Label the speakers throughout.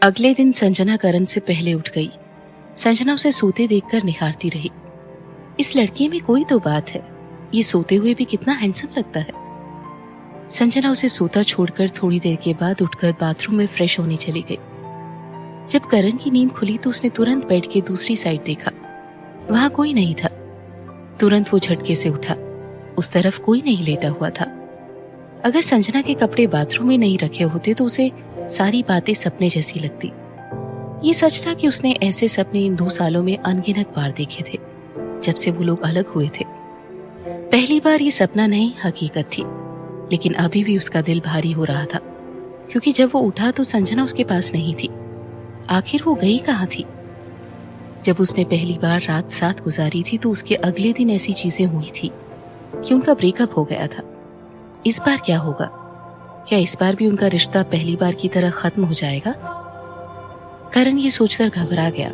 Speaker 1: अगले दिन संजना करण से पहले उठ गई। संजना उसे सोते देखकर निहारती रही। इस लड़के में कोई तो बात है, ये सोते हुए भी कितना हैंडसम लगता है। संजना उसे सोता छोड़कर थोड़ी देर के बाद उठकर बाथरूम में फ्रेश होने चली गई। जब करण की नींद खुली तो उसने तुरंत बेड के दूसरी साइड देखा, वहां कोई नहीं था। तुरंत वो झटके से उठा, उस तरफ कोई नहीं लेटा हुआ था। अगर संजना के कपड़े बाथरूम में नहीं रखे होते तो उसे सारी बातें सपने जैसी लगती। ये सच था कि उसने ऐसे सपने इन 2 सालों में अनगिनत बार देखे थे, जब से वो लोग अलग हुए थे। पहली बार ये सपना नहीं, हकीकत थी, लेकिन अभी भी उसका दिल भारी हो रहा था, क्योंकि जब वो उठा तो संजना उसके पास नहीं थी। आखिर वो गई कहाँ थी? जब उसने पहली बार रात साथ गुजारी थी तो उसके अगले दिन ऐसी चीजें हुई थी कि उनका ब्रेकअप हो गया था। इस बार क्या होगा? क्या इस बार भी उनका रिश्ता पहली बार की तरह खत्म हो जाएगा? करण ये सोचकर घबरा गया,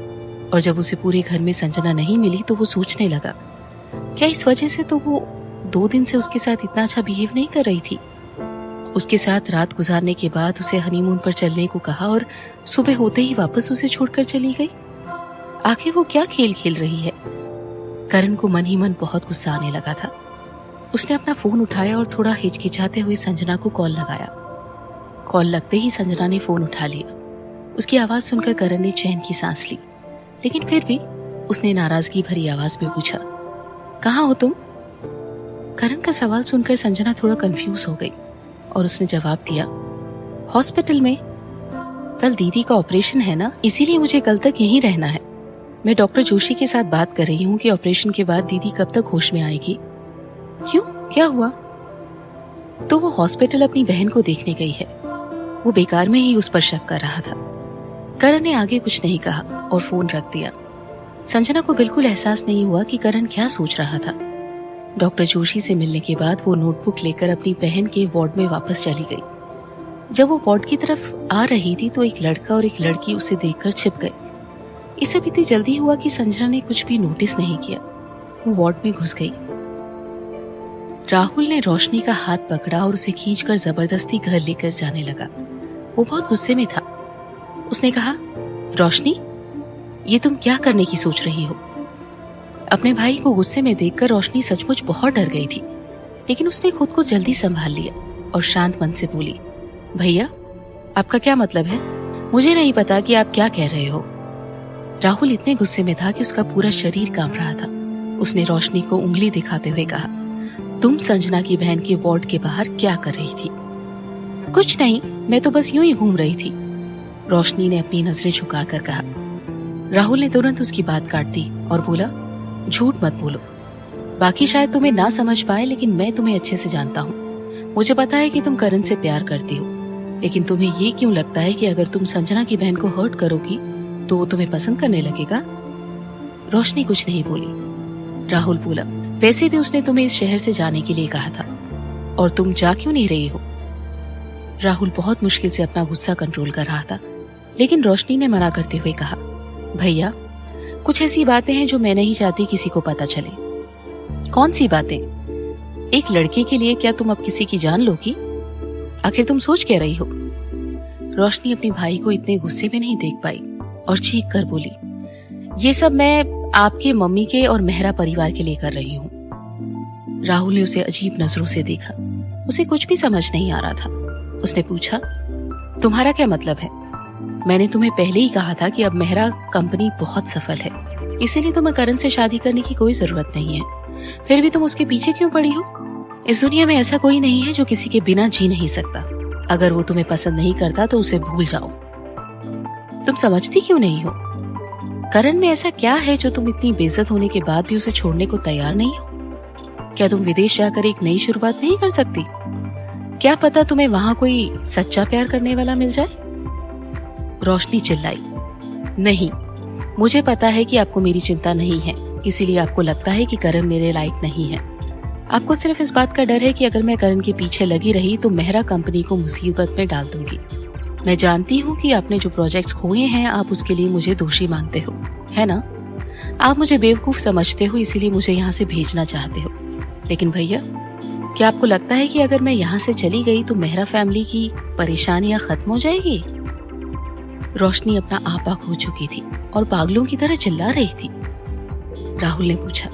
Speaker 1: और जब उसे पूरे घर में संजना नहीं मिली तो वो सोचने लगा, क्या इस वजह से तो वो 2 दिन से उसके साथ इतना अच्छा बिहेव नहीं कर रही थी? उसके साथ रात गुजारने के बाद उसे हनीमून पर चलने को कहा और सुबह होते ही वापस उसे छोड़कर चली गई। आखिर वो क्या खेल खेल रही है? करण को मन ही मन बहुत गुस्सा आने लगा था। उसने अपना फोन उठाया और थोड़ा हिचकिचाते हुए संजना को कॉल लगाया। कॉल लगते ही संजना ने फोन उठा लिया। उसकी आवाज सुनकर करण ने चैन की सांस ली, लेकिन फिर भी उसने नाराजगी भरी आवाज में पूछा, कहाँ हो तुम? करण का सवाल सुनकर संजना थोड़ा कंफ्यूज हो गई और उसने जवाब दिया, हॉस्पिटल में। कल दीदी का ऑपरेशन है ना, इसीलिए मुझे कल तक यहीं रहना है। मैं डॉक्टर जोशी के साथ बात कर रही हूँ कि ऑपरेशन के बाद दीदी कब तक होश में आएगी। क्यों, क्या हुआ? तो वो हॉस्पिटल अपनी बहन को देखने गई है। वो बेकार में ही उस पर शक कर रहा था। करण ने आगे कुछ नहीं कहा और फोन रख दिया। संजना को बिल्कुल एहसास नहीं हुआ कि करण क्या सोच रहा था। डॉक्टर जोशी से मिलने के बाद वो नोटबुक लेकर अपनी बहन के वार्ड में वापस चली गई। जब वो वार्ड की तरफ आ रही थी तो एक लड़का और एक लड़की उसे देखकर छिप गए। इसे इतनी जल्दी हुआ कि संजना ने कुछ भी नोटिस नहीं किया। वो वार्ड में घुस गई। राहुल ने रोशनी का हाथ पकड़ा और उसे खींचकर जबरदस्ती घर लेकर जाने लगा। वो बहुत गुस्से में था। उसने कहा, रोशनी, ये तुम क्या करने की सोच रही हो? अपने भाई को गुस्से में देखकर रोशनी सचमुच बहुत डर गई थी, लेकिन उसने खुद को जल्दी संभाल लिया और शांत मन से बोली, भैया, आपका क्या मतलब है? मुझे नहीं पता कि आप क्या कह रहे हो। राहुल इतने गुस्से में था कि उसका पूरा शरीर कांप रहा था। उसने रोशनी को उंगली दिखाते हुए कहा, तुम संजना की बहन के वार्ड के बाहर क्या कर रही थी? कुछ नहीं, मैं तो बस यूं ही घूम रही थी, रोशनी ने अपनी नजरें झुकाकर कहा। राहुल ने तुरंत उसकी बात काट दी और बोला, झूठ मत बोलो। बाकी शायद तुम्हें ना समझ पाए, लेकिन मैं तुम्हें अच्छे से जानता हूँ। मुझे पता है कि तुम करण से प्यार करती हो, लेकिन तुम्हें ये क्यों लगता है कि अगर तुम संजना की बहन को हर्ट करोगी तो वो तुम्हें पसंद करने लगेगा? रोशनी कुछ नहीं बोली। राहुल बोला, वैसे भी उसने तुम्हें इस शहर से जाने के लिए कहा था, और तुम जा क्यों नहीं रही हो? राहुल बहुत मुश्किल से अपना गुस्सा कंट्रोल कर रहा था, लेकिन रोशनी ने मना करते हुए कहा, भैया, कुछ ऐसी बातें हैं जो मैं नहीं चाहती किसी को पता चले। कौन सी बातें? एक लड़के के लिए क्या तुम अब किसी की जान लोगी? आखिर तुम सोच क्या रही हो? रोशनी अपने भाई को इतने गुस्से में नहीं देख पाई और चीख कर बोली, ये सब मैं आपके मम्मी के और मेहरा परिवार के लिए कर रही हूँ। राहुल ने उसे अजीब नजरों से देखा। उसे कुछ भी समझ नहीं आ रहा था। उसने पूछा, तुम्हारा क्या मतलब है? मैंने तुम्हें पहले ही कहा था कि अब मेहरा कंपनी बहुत सफल है, इसीलिए तुम्हें करण से शादी करने की कोई जरूरत नहीं है। फिर भी तुम उसके पीछे क्यों पड़ी हो? इस दुनिया में ऐसा कोई नहीं है जो किसी के बिना जी नहीं सकता। अगर वो तुम्हें पसंद नहीं करता तो उसे भूल जाओ। तुम समझती क्यों नहीं हो? करण में ऐसा क्या है जो तुम इतनी बेइज्जत होने के बाद भी उसे छोड़ने को तैयार नहीं हो? क्या तुम विदेश जाकर एक नई शुरुआत नहीं कर सकती? क्या पता तुम्हें वहां कोई सच्चा प्यार करने वाला मिल जाए? रोशनी चिल्लाई, नहीं, मुझे पता है कि आपको मेरी चिंता नहीं है, इसीलिए आपको लगता है कि करण मेरे लायक नहीं है। आपको सिर्फ इस बात का डर है कि अगर मैं करण के पीछे लगी रही तो मेहरा कंपनी को मुसीबत में डाल दूंगी। मैं जानती हूँ कि आपने जो प्रोजेक्ट्स खोए हैं आप उसके लिए मुझे दोषी मानते हो, है ना? आप मुझे बेवकूफ समझते हो, इसीलिए मुझे यहाँ से भेजना चाहते हो। लेकिन भैया, क्या आपको लगता है कि अगर मैं यहाँ से चली गई तो मेहरा फैमिली की परेशानियां खत्म हो जाएगी? रोशनी अपना आपा खो चुकी थी और पागलों की तरह चिल्ला रही थी। राहुल ने पूछा,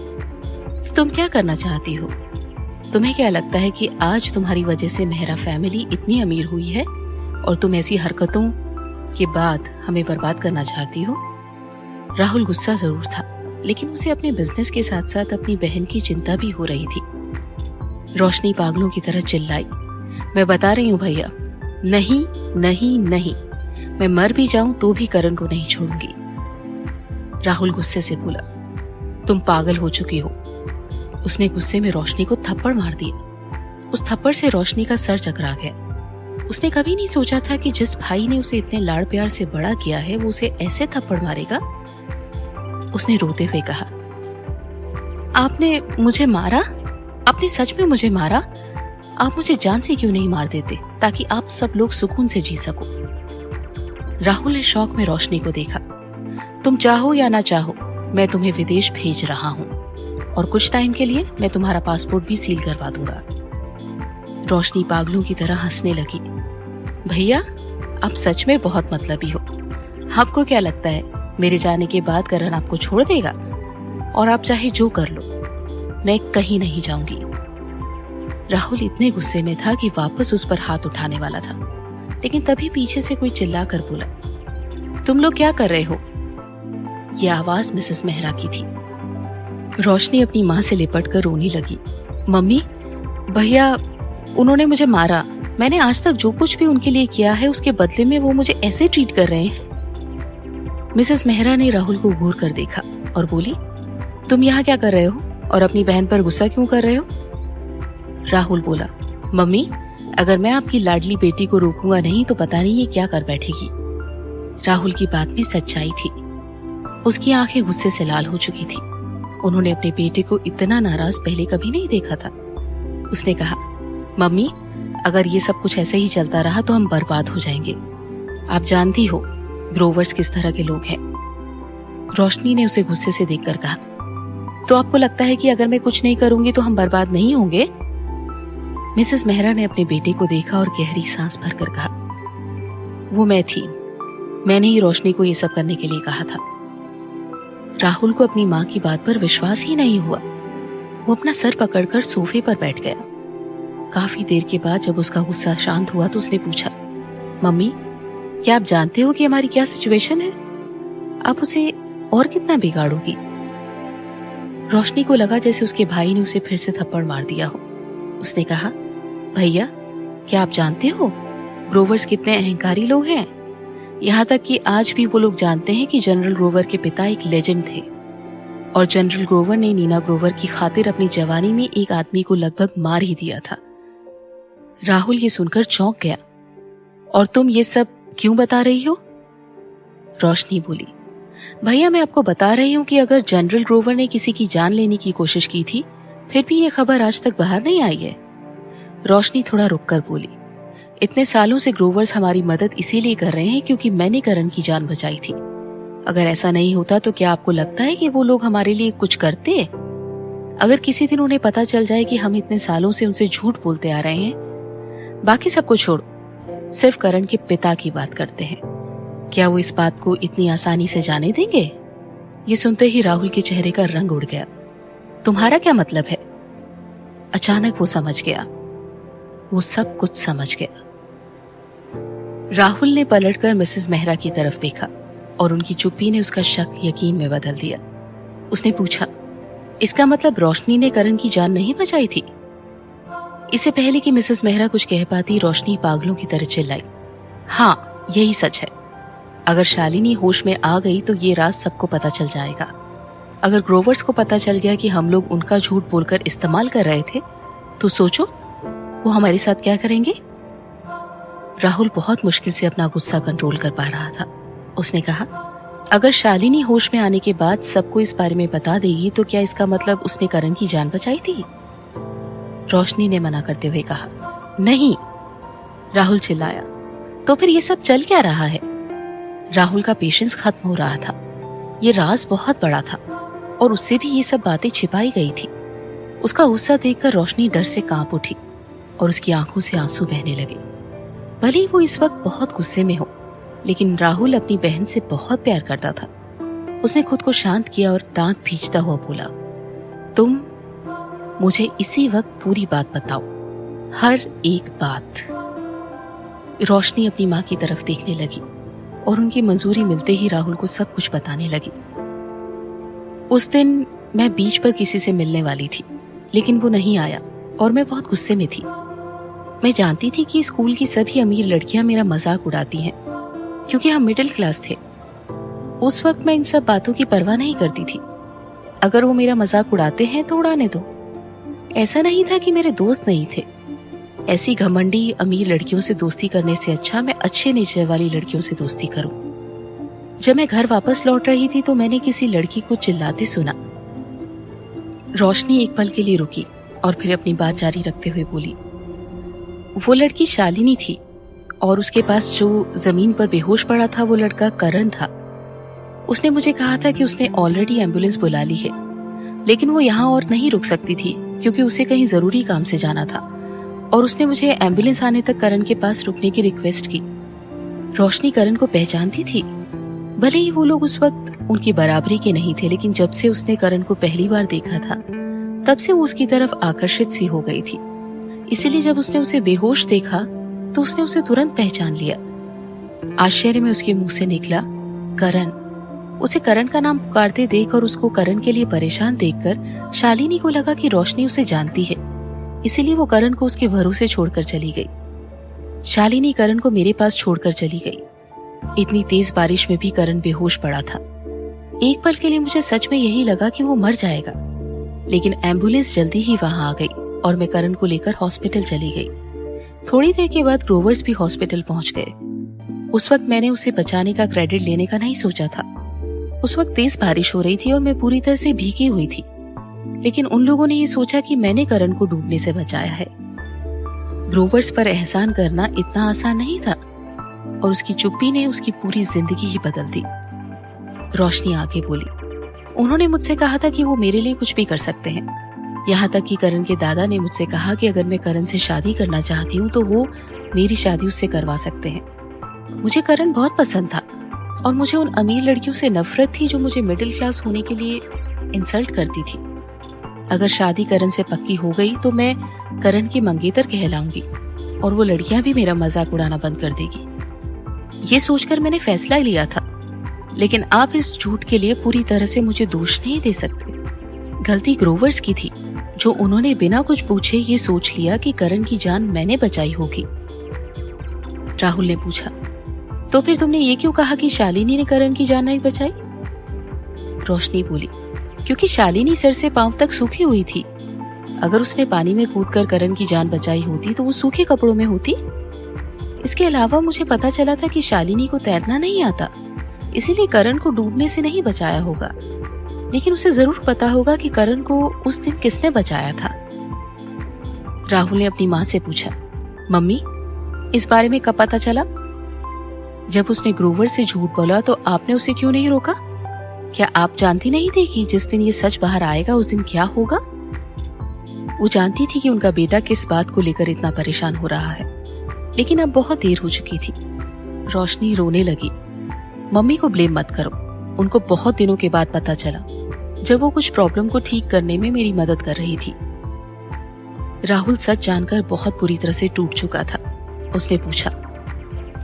Speaker 1: तुम क्या करना चाहती हो? तुम्हें क्या लगता है कि आज तुम्हारी वजह से मेहरा फैमिली इतनी अमीर हुई है और तुम ऐसी हरकतों के बाद हमें बर्बाद करना चाहती हो? राहुल गुस्सा जरूर था, लेकिन उसे अपने बिजनेस के साथ साथ अपनी बहन की चिंता भी हो रही थी। रोशनी पागलों की तरह चिल्लाई, मैं बता रही हूँ भैया, नहीं नहीं नहीं, मैं मर भी जाऊं तो भी करण को नहीं छोड़ूंगी। राहुल गुस्से से बोला, तुम पागल हो चुकी हो। उसने गुस्से में रोशनी को थप्पड़ मार दिया। उस थप्पड़ से रोशनी का सर चकरा गया। उसने कभी नहीं सोचा था कि जिस भाई ने उसे इतने लाड़ प्यार से बड़ा किया है वो उसे ऐसे थप्पड़ मारेगा। उसने रोते हुए कहा, आपने मुझे मारा? आपने सच में मुझे मारा? आप मुझे जान से क्यों नहीं मार देते ताकि आप सब लोग सुकून से जी सको? राहुल ने शौक में रोशनी को देखा। तुम चाहो या ना चाहो, मैं तुम्हें विदेश भेज रहा हूँ और कुछ टाइम के लिए मैं तुम्हारा पासपोर्ट भी सील करवा दूंगा। रोशनी पागलों की तरह हंसने लगी। भैया, आप सच में बहुत मतलबी हो। आपको क्या लगता है मेरे जाने के बाद करण आपको छोड़ देगा? और आप चाहे जो कर लो, मैं कहीं नहीं जाऊंगी। राहुल इतने गुस्से में था कि वापस उस पर हाथ उठाने वाला था, लेकिन तभी पीछे से कोई चिल्लाकर बोला, तुम लोग क्या कर रहे हो? यह आवाज मिसेस मेहरा की थी। रोशनी अपनी माँ से लिपटकर रोने लगी। मम्मी, भैया, उन्होंने मुझे मारा। मैंने आज तक जो कुछ भी उनके लिए किया है उसके बदले में वो मुझे ऐसे ट्रीट कर रहे हैं। मिसेस मेहरा ने राहुल को घूर कर देखा और बोली, तुम यहाँ क्या कर रहे हो और अपनी बहन पर गुस्सा क्यों कर रहे हो? राहुल बोला, मम्मी, अगर मैं आपकी लाडली बेटी को रोकूंगा नहीं तो पता नहीं ये क्या कर बैठेगी। राहुल की बात में सच्चाई थी। उसकी आंखें गुस्से से लाल हो चुकी थी। उन्होंने अपने बेटे को इतना नाराज पहले कभी नहीं देखा था। उसने कहा, मम्मी, अगर ये सब कुछ ऐसे ही चलता रहा तो हम बर्बाद हो जाएंगे। आप जानती हो ग्रोवर्स किस तरह के लोग हैं। रोशनी ने उसे गुस्से से देखकर कहा, तो आपको लगता है कि अगर मैं कुछ नहीं करूंगी तो हम बर्बाद नहीं होंगे? मिसेस मेहरा ने अपने बेटे को देखा और गहरी सांस भरकर कहा, वो मैं थी। मैंने ही रोशनी को ये सब करने के लिए कहा था। राहुल को अपनी माँ की बात पर विश्वास ही नहीं हुआ। वो अपना सर पकड़कर सोफे पर बैठ गया। काफी देर के बाद जब उसका गुस्सा शांत हुआ तो उसने पूछा, मम्मी, क्या आप जानते हो कि हमारी क्या सिचुएशन है? आप उसे और कितना बिगाड़ोगी? रोशनी को लगा जैसे उसके भाई ने उसे फिर से थप्पड़ मार दिया हो। उसने कहा, भैया, क्या आप जानते हो ग्रोवर्स कितने अहंकारी लोग हैं? यहाँ तक कि आज भी वो लोग जानते हैं कि जनरल ग्रोवर के पिता एक लेजेंड थे और जनरल ग्रोवर ने नीना ग्रोवर की खातिर अपनी जवानी में एक आदमी को लगभग मार ही दिया था। राहुल ये सुनकर चौंक गया। और तुम ये सब क्यों बता रही हो? रोशनी बोली, भैया, मैं आपको बता रही हूँ कि अगर जनरल ग्रोवर ने किसी की जान लेने की कोशिश की थी फिर भी ये खबर आज तक बाहर नहीं आई है। रोशनी थोड़ा रुककर बोली, इतने सालों से ग्रोवर्स हमारी मदद इसीलिए कर रहे हैं क्योंकि मैंने करण की जान बचाई थी। अगर ऐसा नहीं होता तो क्या आपको लगता है कि वो लोग हमारे लिए कुछ करते? अगर किसी दिन उन्हें पता चल जाए कि हम इतने सालों से उनसे झूठ बोलते आ रहे हैं, बाकी सबको छोड़ो, सिर्फ करण के पिता की बात करते हैं, क्या वो इस बात को इतनी आसानी से जाने देंगे? ये सुनते ही राहुल के चेहरे का रंग उड़ गया। तुम्हारा क्या मतलब है? अचानक वो समझ गया। वो सब कुछ समझ गया। राहुल ने पलटकर मिसेस मेहरा की तरफ देखा और उनकी चुप्पी ने उसका शक यकीन में बदल दिया। उसने पूछा, इसका मतलब रोशनी ने करण की जान नहीं बचाई थी? इससे पहले कि मिसेस मेहरा कुछ कह पाती, रोशनी पागलों की तरह चिल्लाई, हाँ, यही सच है। अगर शालिनी होश में आ गई तो ये राज सबको पता चल जाएगा। अगर ग्रोवर्स को पता चल गया कि हम लोग उनका झूठ बोलकर इस्तेमाल कर रहे थे तो सोचो वो हमारे साथ क्या करेंगे। राहुल बहुत मुश्किल से अपना गुस्सा कंट्रोल कर पा रहा था। उसने कहा, अगर शालिनी होश में आने के बाद सबको इस बारे में बता देगी तो क्या इसका मतलब उसने करण की जान बचाई थी? रोशनी ने मना करते हुए कहा, नहीं। राहुल चिल्लाया, तो फिर ये सब चल क्या रहा है? राहुल का पेशेंस खत्म हो रहा था। ये राज बहुत बड़ा था और उससे भी ये सब बातें छिपाई गई थी। उसका गुस्सा देखकर रोशनी डर से कांप उठी और उसकी आंखों से आंसू बहने लगे। भले ही वो इस वक्त बहुत गुस्से में हो, लेकिन राहुल अपनी बहन से बहुत प्यार करता था। उसने खुद को शांत किया और दांत भींचता हुआ बोला, तुम मुझे इसी वक्त पूरी बात बताओ, हर एक बात। रोशनी अपनी माँ की तरफ देखने लगी और उनकी मंजूरी मिलते ही राहुल को सब कुछ बताने लगी। उस दिन मैं बीच पर किसी से मिलने वाली थी, लेकिन वो नहीं आया और मैं बहुत गुस्से में थी। मैं जानती थी कि स्कूल की सभी अमीर लड़कियां मेरा मजाक उड़ाती हैं, क्योंकि हम मिडिल क्लास थे। उस वक्त मैं इन सब बातों की परवाह नहीं करती थी। अगर वो मेरा मजाक उड़ाते हैं तो उड़ाने दो। ऐसा नहीं था कि मेरे दोस्त नहीं थे। ऐसी घमंडी अमीर लड़कियों से दोस्ती करने से अच्छा मैं अच्छे नेचर वाली लड़कियों से दोस्ती करूं। जब मैं घर वापस लौट रही थी तो मैंने किसी लड़की को चिल्लाते सुना। रोशनी एक पल के लिए रुकी और फिर अपनी बात जारी रखते हुए बोली, वो लड़की शालिनी थी और उसके पास जो जमीन पर बेहोश पड़ा था वो लड़का करण था। उसने मुझे कहा था कि उसने ऑलरेडी एम्बुलेंस बुला ली है, लेकिन वो यहाँ और नहीं रुक सकती थी क्योंकि उसे कहीं जरूरी काम से जाना था, और उसने मुझे एम्बुलेंस आने तक करण के पास रुकने की रिक्वेस्ट की। रोशनी करण को पहचानती थी। भले ही वो लोग उस वक्त उनकी बराबरी के नहीं थे, लेकिन जब से उसने करण को पहली बार देखा था तब से वो उसकी तरफ आकर्षित सी हो गई थी। इसीलिए जब उसने उसे बेहोश देखा तो उसने उसे तुरंत पहचान लिया। आश्चर्य में उसके मुंह से निकला, करण। उसे करण का नाम पुकारते देख और उसको करण के लिए परेशान देखकर शालिनी को लगा कि रोशनी उसे जानती है, इसीलिए वो करण को उसके भरोसे छोड़कर चली गई। शालिनी करण को मेरे पास छोड़कर चली गई। इतनी तेज बारिश में भी करण बेहोश पड़ा था। एक पल के लिए मुझे सच में यही लगा कि वो मर जाएगा, लेकिन एम्बुलेंस जल्दी ही वहां आ गई और मैं करण को लेकर हॉस्पिटल चली गई। थोड़ी देर के बाद ग्रोवर्स भी हॉस्पिटल पहुंच गए। उस वक्त मैंने उसे बचाने का क्रेडिट लेने का नहीं सोचा था। उस वक्त तेज बारिश हो रही थी और मैं पूरी तरह से भीगी हुई थी, लेकिन उन लोगों ने ये सोचा कि मैंने करण को डूबने से बचाया है। ग्रोवर्स पर एहसान करना इतना आसान नहीं था और उसकी चुप्पी ने उसकी पूरी जिंदगी ही बदल दी। रोशनी आगे बोली, उन्होंने मुझसे कहा था कि वो मेरे लिए कुछ भी कर सकते हैं। यहाँ तक कि करण के दादा ने मुझसे कहा कि अगर मैं करण से शादी करना चाहती हूँ तो वो मेरी शादी उससे करवा सकते हैं। मुझे करण बहुत पसंद था और मुझे उन अमीर लड़कियों से नफरत थी जो मुझे मिडिल क्लास होने के लिए इंसल्ट करती थी। अगर शादी करण से पक्की हो गई तो मैं करण की मंगेतर कहलाऊंगी और वो लड़कियां भी मेरा मजाक उड़ाना बंद कर देगी। ये सोचकर मैंने फैसला लिया था, लेकिन आप इस झूठ के लिए पूरी तरह से मुझे दोष नहीं दे सकते। गलती ग्रोवर्स की थी, जो उन्होंने बिना कुछ पूछे ये सोच लिया कि करण की जान मैंने बचाई होगी। राहुल ने पूछा, तो फिर तुमने ये क्यों कहा कि शालिनी ने करण की जान नहीं बचाई? रोशनी बोली, क्योंकि शालिनी सर से पांव तक सूखी हुई थी। अगर उसने पानी में कूदकर करण की जान बचाई होती तो वो सूखे कपड़ों में होती। इसके अलावा मुझे पता चला था कि शालिनी को तैरना नहीं आता, इसीलिए करण को डूबने से नहीं बचाया होगा, लेकिन उसे जरूर पता होगा कि करण को उस दिन किसने बचाया था। राहुल ने अपनी माँ से पूछा, मम्मी इस बारे में कब पता चला? जब उसने ग्रोवर से झूठ बोला तो आपने उसे क्यों नहीं रोका? क्या आप जानती नहीं थी कि जिस दिन ये सच बाहर आएगा उस दिन क्या होगा? वो जानती थी कि उनका बेटा किस बात को लेकर इतना परेशान हो रहा है, लेकिन अब बहुत देर हो चुकी थी। रोशनी रोने लगी। मम्मी को ब्लेम मत करो, उनको बहुत दिनों के बाद पता चला जब वो कुछ प्रॉब्लम को ठीक करने में मेरी मदद कर रही थी। राहुल सच जानकर बहुत बुरी तरह से टूट चुका था। उसने पूछा,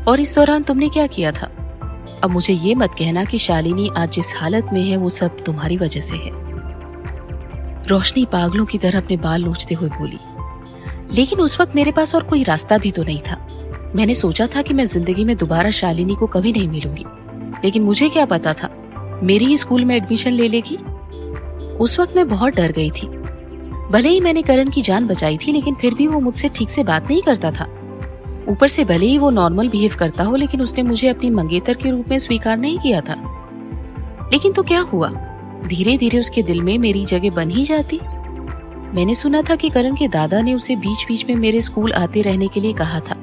Speaker 1: और इस दौरान तुमने क्या किया था? अब मुझे ये मत कहना कि शालिनी आज जिस हालत में है वो सब तुम्हारी वजह से है। रोशनी पागलों की तरह अपने बाल नोचते हुए बोली, लेकिन उस वक्त मेरे पास और कोई रास्ता भी तो नहीं था। मैंने सोचा था कि मैं जिंदगी में दोबारा शालिनी को कभी नहीं मिलूंगी, लेकिन मुझे क्या पता था मेरी ही स्कूल में एडमिशन ले लेगी। उस वक्त मैं बहुत डर गई थी। भले ही मैंने करण की जान बचाई थी, लेकिन फिर भी वो मुझसे ठीक से बात नहीं करता था। ऊपर से भले ही वो नॉर्मल बिहेव करता हो, लेकिन उसने मुझे अपनी मंगेतर के रूप में स्वीकार नहीं किया था। लेकिन तो क्या हुआ, धीरे धीरे उसके दिल में मेरी जगह बन ही जाती। मैंने सुना था कि करण के दादा ने उसे बीच बीच में मेरे स्कूल आते रहने के लिए कहा था,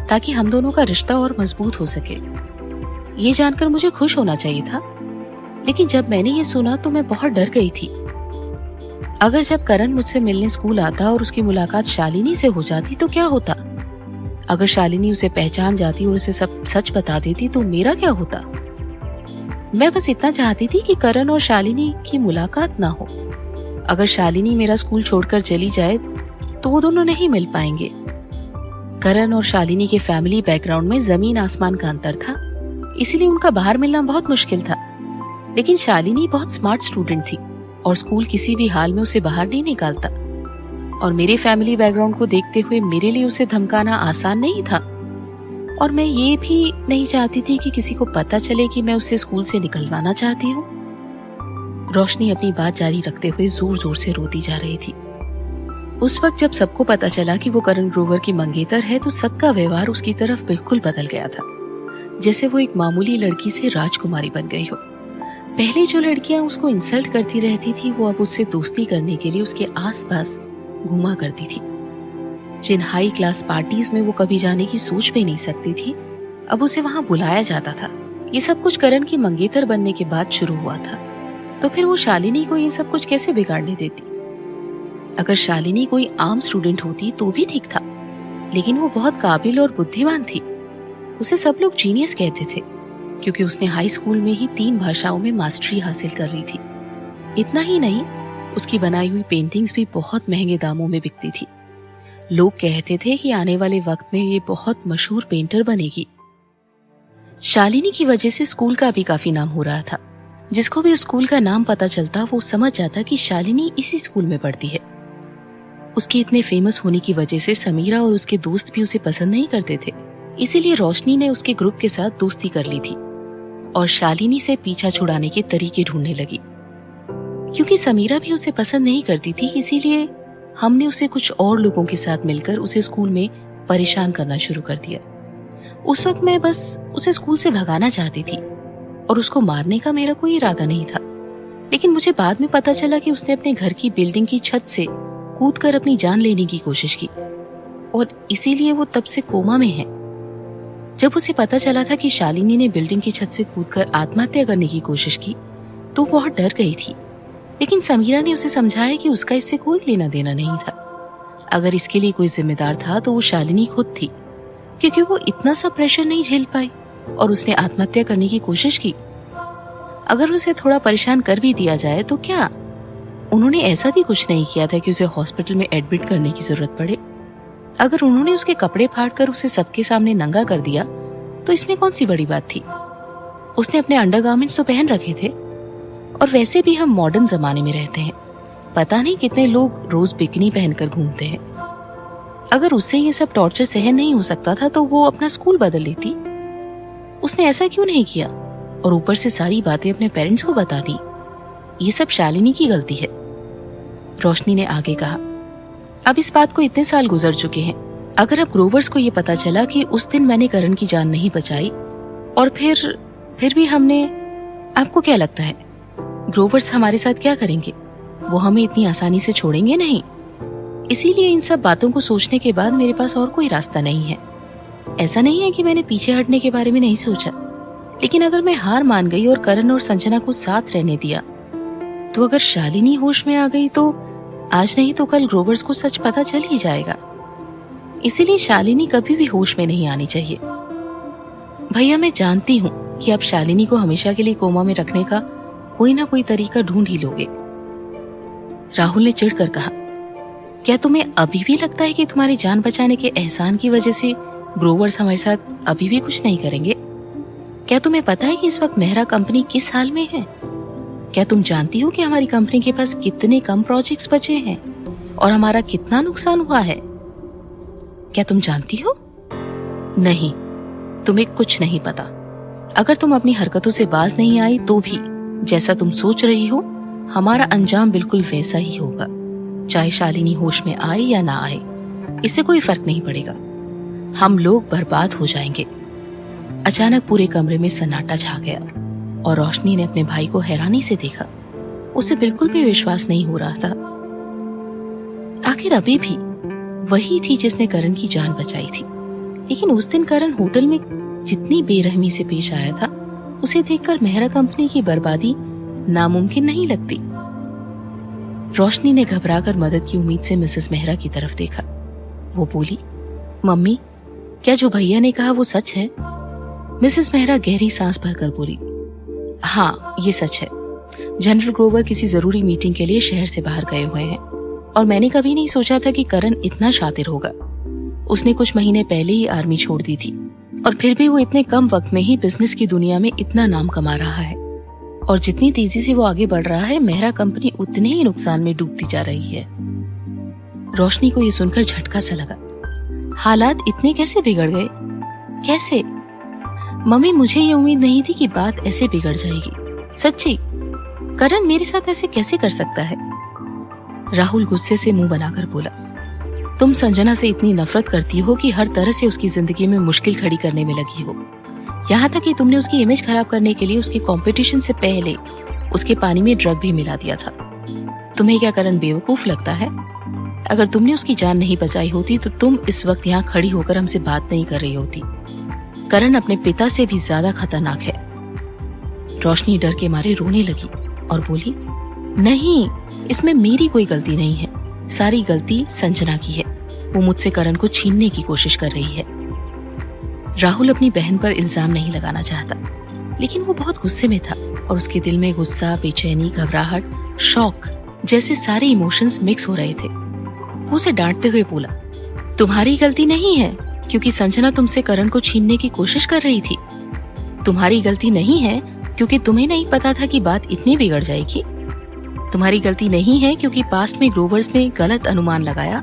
Speaker 1: ताकि हम दोनों का रिश्ता और मजबूत हो सके। ये जानकर मुझे खुश होना चाहिए था, लेकिन जब मैंने ये सुना तो मैं बहुत डर गई थी। अगर जब करण मुझसे मिलने स्कूल आता और उसकी मुलाकात शालिनी से हो जाती तो क्या होता? अगर शालिनी उसे पहचान जाती और उसे सब सच बता देती तो मेरा क्या होता? मैं बस इतना चाहती थी कि करण और शालिनी की मुलाकात ना हो। अगर शालिनी मेरा स्कूल छोड़कर चली जाए तो वो दोनों नहीं मिल पाएंगे। करण और शालिनी के फैमिली बैकग्राउंड में जमीन आसमान का अंतर था, इसीलिए उनका बाहर मिलना बहुत मुश्किल था। लेकिन शालिनी बहुत स्मार्ट स्टूडेंट थी और स्कूल किसी भी हाल में उसे बाहर नहीं निकालता। और मेरे फैमिली बैकग्राउंड को देखते हुए मेरे लिए उसे धमकाना आसान नहीं था। और मैं ये भी नहीं चाहती थी कि किसी को पता चले कि मैं उसे स्कूल से निकलवाना चाहती हूँ। रोशनी अपनी बात जारी रखते हुए जोर जोर से रोती जा रही थी। उस वक्त जब सबको पता चला कि वो करण ग्रोवर की मंगेतर है तो सबका व्यवहार उसकी तरफ बिल्कुल बदल गया था, जैसे वो एक मामूली लड़की से राजकुमारी बन गई हो। पहले जो लड़कियां उसको इंसल्ट करती रहती थी वो अब उससे दोस्ती करने के लिए उसके आसपास घूमा करती थी। जिन हाई क्लास पार्टीज में वो कभी जाने की सोच भी नहीं सकती थी, अब उसे वहां बुलाया जाता था। ये सब कुछ करण की मंगेतर बनने के बाद शुरू हुआ था। तो फिर वो शालिनी को ये सब कुछ कैसे बिगाड़ने देती? अगर शालिनी कोई आम स्टूडेंट होती तो भी ठीक था, लेकिन वो बहुत काबिल और बुद्धिमान थी। उसे सब लोग जीनियस कहते थे क्योंकि उसने हाई स्कूल में ही 3 भाषाओं में मास्टरी हासिल कर ली थी। इतना ही नहीं, उसकी बनाई हुई पेंटिंग्स भी बहुत महंगे दामों में बिकती थी। लोग कहते थे कि आने वाले वक्त में ये बहुत मशहूर पेंटर बनेगी। शालिनी की वजह से स्कूल का भी काफी नाम हो रहा था। जिसको भी स्कूल का नाम पता चलता वो समझ जाता कि शालिनी इसी स्कूल में पढ़ती है। उसके इतने फेमस होने की वजह से समीरा और उसके दोस्त भी उसे पसंद नहीं करते थे। इसीलिए रोशनी ने उसके ग्रुप के साथ दोस्ती कर ली थी और शालिनी से पीछा छुड़ाने के तरीके ढूंढने लगी। क्योंकि समीरा भी उसे पसंद नहीं करती थी, इसीलिए हमने उसे कुछ और लोगों के साथ मिलकर उसे स्कूल में परेशान करना शुरू कर दिया। उस वक्त मैं बस उसे स्कूल से भगाना चाहती थी और उसको मारने का मेरा कोई इरादा नहीं था। लेकिन मुझे बाद में पता चला कि उसने अपने घर की बिल्डिंग की छत से कूदकर अपनी जान लेने की कोशिश की और इसीलिए वो तब से कोमा में है। जब उसे पता चला था कि शालिनी ने बिल्डिंग की छत से कूदकर आत्महत्या करने की कोशिश की तो बहुत डर गई थी। लेकिन समीरा ने उसे समझाया कि उसका इससे कोई लेना देना नहीं था। अगर इसके लिए कोई जिम्मेदार था तो वो शालिनी खुद थी, क्योंकि वो इतना सा प्रेशर नहीं झेल पाई और उसने आत्महत्या करने की कोशिश की। अगर उसे थोड़ा परेशान कर भी दिया जाए तो क्या? उन्होंने ऐसा भी कुछ नहीं किया था कि उसे हॉस्पिटल में एडमिट करने की जरूरत पड़े। अगर उन्होंने उसके कपड़े फाड़कर उसे सबके सामने नंगा कर दिया तो इसमें कौन सी बड़ी बात थी? उसने अपने अंडरगारमेंट्स तो पहन रखे थे और वैसे भी हम मॉडर्न जमाने में रहते हैं। पता नहीं कितने लोग रोज बिकनी पहनकर घूमते हैं। अगर उससे ये सब टॉर्चर सहन नहीं हो सकता था तो वो अपना स्कूल बदल लेती। उसने ऐसा क्यों नहीं किया और ऊपर से सारी बातें अपने पेरेंट्स को बता दी? ये सब शालिनी की गलती है। रोशनी ने आगे कहा, अब इस बात को इतने साल गुजर चुके हैं। अगर अब ग्रोवर्स को ये पता चला कि उस दिन मैंने करण की जान नहीं बचाई और फिर भी हमने, आपको क्या लगता है ग्रोवर्स हमारे साथ क्या करेंगे? वो हमें इतनी आसानी से छोड़ेंगे नहीं। इसीलिए इन सब बातों को सोचने के बाद मेरे पास और कोई रास्ता नहीं है। ऐसा नहीं है कि मैंने पीछे हटने के बारे में नहीं सोचा, लेकिन अगर मैं हार मान गई और करण और संजना को साथ रहने दिया तो अगर शालिनी होश में आ गई तो आज नहीं तो कल ग्रोवर्स को सच पता चल ही जाएगा। इसीलिए शालिनी कभी भी होश में नहीं आनी चाहिए। भैया, मैं जानती हूँ कि आप शालिनी को हमेशा के लिए कोमा में रखने का कोई ना कोई तरीका ढूंढ ही लोगे। राहुल ने चिढ़कर कहा, क्या तुम्हें अभी भी लगता है कि तुम्हारी जान बचाने के एहसान की वजह से ग्रोवर्स हमारे साथ अभी भी कुछ नहीं करेंगे? क्या तुम्हें पता है कि इस वक्त मेहरा कंपनी किस हाल में है? क्या तुम जानती हो कि हमारी कंपनी के पास कितने कम प्रोजेक्ट्स बचे हैं और हमारा कितना नुकसान हुआ है? क्या तुम जानती हो? नहीं, तुम्हें कुछ नहीं पता। अगर तुम अपनी हरकतों से बाज नहीं आई तो भी जैसा तुम सोच रही हो हमारा अंजाम बिल्कुल वैसा ही होगा। चाहे शालिनी होश में आए या ना आए, इससे कोई फर्क नहीं पड़ेगा। हम लोग बर्बाद हो जाएंगे। अचानक पूरे कमरे में सन्नाटा छा गया और रोशनी ने अपने भाई को हैरानी से देखा। उसे बिल्कुल भी विश्वास नहीं हो रहा था। आखिर अभी भी वही थी जिसने करण की जान बचाई थी। लेकिन उस दिन करण होटल में जितनी बेरहमी से पेश आया था, उसे देखकर मेहरा कंपनी की बर्बादी नामुमकिन नहीं लगती। रोशनी ने घबराकर मदद की उम्मीद से मिसेस मेहरा की तरफ देखा। वो बोली, मम्मी, क्या जो भैया ने कहा वो सच है? मिसेस मेहरा गहरी सांस भरकर बोली, हाँ ये सच है। जनरल ग्रोवर किसी जरूरी मीटिंग के लिए शहर से बाहर गए हुए हैं और मैंने कभी नहीं सोचा था कि करण इतना शातिर होगा। उसने कुछ महीने पहले ही आर्मी छोड़ दी थी और फिर भी वो इतने कम वक्त में ही बिजनेस की दुनिया में इतना नाम कमा रहा है और जितनी तेजी से वो आगे बढ़ रहा है, मेहरा कंपनी उतने ही नुकसान में डूबती जा रही है। रोशनी को ये सुनकर झटका सा लगा। हालात इतने कैसे बिगड़ गए? कैसे? मम्मी, मुझे ये उम्मीद नहीं थी कि बात ऐसे बिगड़ जाएगी। सच्ची, करण मेरे साथ ऐसे कैसे कर सकता है? राहुल गुस्से से मुंह बनाकर बोला, तुम संजना से इतनी नफरत करती हो कि हर तरह से उसकी जिंदगी में मुश्किल खड़ी करने में लगी हो। यहाँ तक कि तुमने उसकी इमेज खराब करने के लिए उसके कंपटीशन से पहले उसके पानी में ड्रग भी मिला दिया था। तुम्हें क्या करण बेवकूफ लगता है? अगर तुमने उसकी जान नहीं बचाई होती तो तुम इस वक्त यहाँ खड़ी होकर हमसे बात नहीं कर रही होती। करण अपने पिता से भी ज्यादा खतरनाक है। रोशनी डर के मारे रोने लगी और बोली, नहीं, इसमें मेरी कोई गलती नहीं है। सारी गलती संजना की है। वो मुझसे करण को छीनने की कोशिश कर रही है। राहुल अपनी बहन पर इल्जाम नहीं लगाना चाहता, लेकिन वो बहुत गुस्से में था और उसके दिल में गुस्सा, बेचैनी, घबराहट, शौक जैसे सारे इमोशंस मिक्स हो रहे थे। वो उसे डांटते हुए बोला, तुम्हारी गलती नहीं है क्योंकि संजना तुमसे करण को छीनने की कोशिश कर रही थी। तुम्हारी गलती नहीं है क्योंकि तुम्हें नहीं पता था कि बात इतनी बिगड़ जाएगी। तुम्हारी गलती नहीं है क्योंकि पास्ट में ग्रोवर्स ने गलत अनुमान लगाया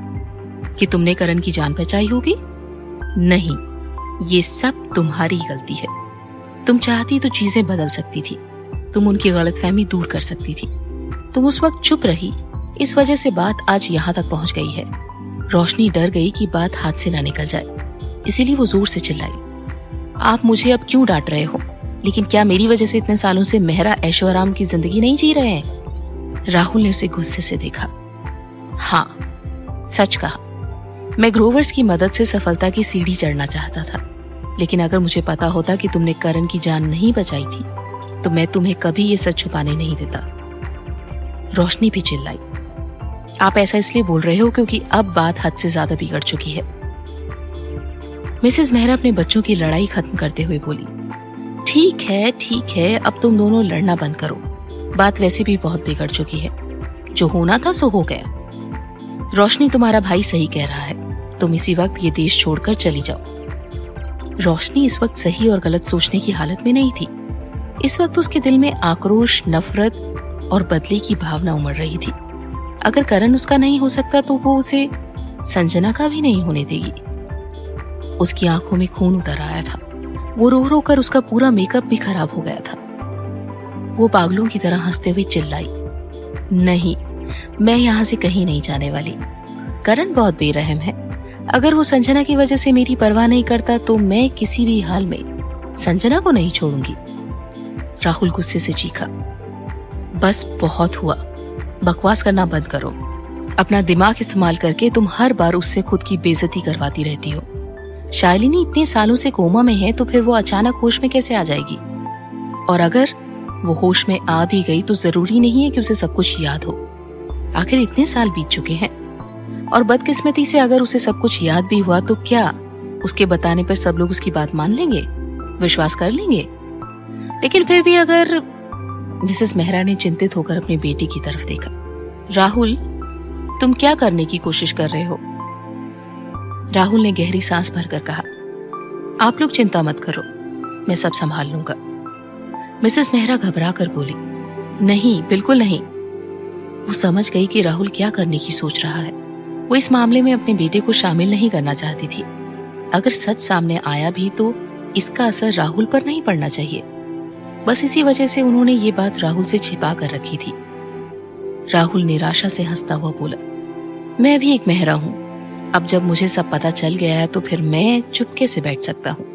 Speaker 1: कि तुमने करण की जान बचाई होगी। नहीं, ये सब तुम्हारी गलती है। तुम चाहती तो चीजें बदल सकती थी। तुम उनकी गलतफहमी दूर कर सकती थी। तुम उस वक्त चुप रही, इस वजह से बात आज यहाँ तक पहुँच गई है। रोशनी डर गई कि बात हाथ से ना निकल जाए, इसीलिए वो जोर से चिल्लाई, आप मुझे अब क्यों डांट रहे हो? लेकिन क्या मेरी वजह से इतने सालों से मेहरा ऐशो आराम की जिंदगी नहीं जी रहे हैं? राहुल ने उसे गुस्से से देखा। हाँ, सच कहा। मैं ग्रोवर्स की मदद से सफलता की सीढ़ी चढ़ना चाहता था, लेकिन अगर मुझे पता होता कि तुमने करण की जान नहीं बचाई थी तो मैं तुम्हें कभी ये सच छुपाने नहीं देता। रोशनी भी चिल्लाई, आप ऐसा इसलिए बोल रहे हो क्योंकि अब बात हद से ज्यादा बिगड़ चुकी है। मिसेस मेहरा अपने बच्चों की लड़ाई खत्म करते हुए बोली, ठीक है, अब तुम दोनों लड़ना बंद करो। बात वैसे भी बहुत बिगड़ चुकी है। जो होना था सो हो गया। रोशनी, तुम्हारा भाई सही कह रहा है। तुम इसी वक्त ये देश छोड़कर चली जाओ। रोशनी इस वक्त सही और गलत सोचने की हालत में नहीं थी। इस वक्त उसके दिल में आक्रोश, नफरत और बदले की भावना उमड़ रही थी। अगर करण उसका नहीं हो सकता तो वो उसे संजना का भी नहीं होने देगी। उसकी आंखों में खून उतर आया था। वो रो रो कर उसका पूरा मेकअप भी खराब हो गया था। वो पागलों की तरह हंसते हुए चिल्लाई, नहीं, मैं यहाँ से कहीं नहीं जाने वाली। करण बहुत बेरहम है। अगर वो संजना की वजह से मेरी परवाह नहीं करता तो मैं किसी भी हाल में संजना को नहीं छोड़ूंगी। राहुल गुस्से से चीखा, बस बहुत हुआ। बकवास करना बंद करो। अपना दिमाग इस्तेमाल करके तुम हर बार उससे खुद की बेइज्जती करवाती रहती हो। शालिनी इतने सालों से कोमा में है तो फिर वो अचानक होश में कैसे आ जाएगी? और अगर वो होश में आ भी गई तो जरूरी नहीं है कि उसे सब कुछ याद हो। आखिर इतने साल बीत चुके हैं और बदकिस्मती से अगर उसे सब कुछ याद भी हुआ तो क्या उसके बताने पर सब लोग उसकी बात मान लेंगे, विश्वास कर लेंगे? लेकिन फिर भी अगर... मिसेस मेहरा ने चिंतित होकर अपने बेटे की तरफ देखा। राहुल, तुम क्या करने की कोशिश कर रहे हो? राहुल ने गहरी सांस भरकर कहा, आप लोग चिंता मत करो, मैं सब संभाल लूंगा। मिसेस मेहरा घबरा कर बोली, नहीं, बिल्कुल नहीं। वो समझ गई कि राहुल क्या करने की सोच रहा है। वो इस मामले में अपने बेटे को शामिल नहीं करना चाहती थी। अगर सच सामने आया भी तो इसका असर राहुल पर नहीं पड़ना चाहिए। बस इसी वजह से उन्होंने ये बात राहुल से छिपा कर रखी थी। राहुल निराशा से हंसता हुआ बोला, मैं भी एक मेहरा हूँ। अब जब मुझे सब पता चल गया है तो फिर मैं चुपके से बैठ सकता हूँ।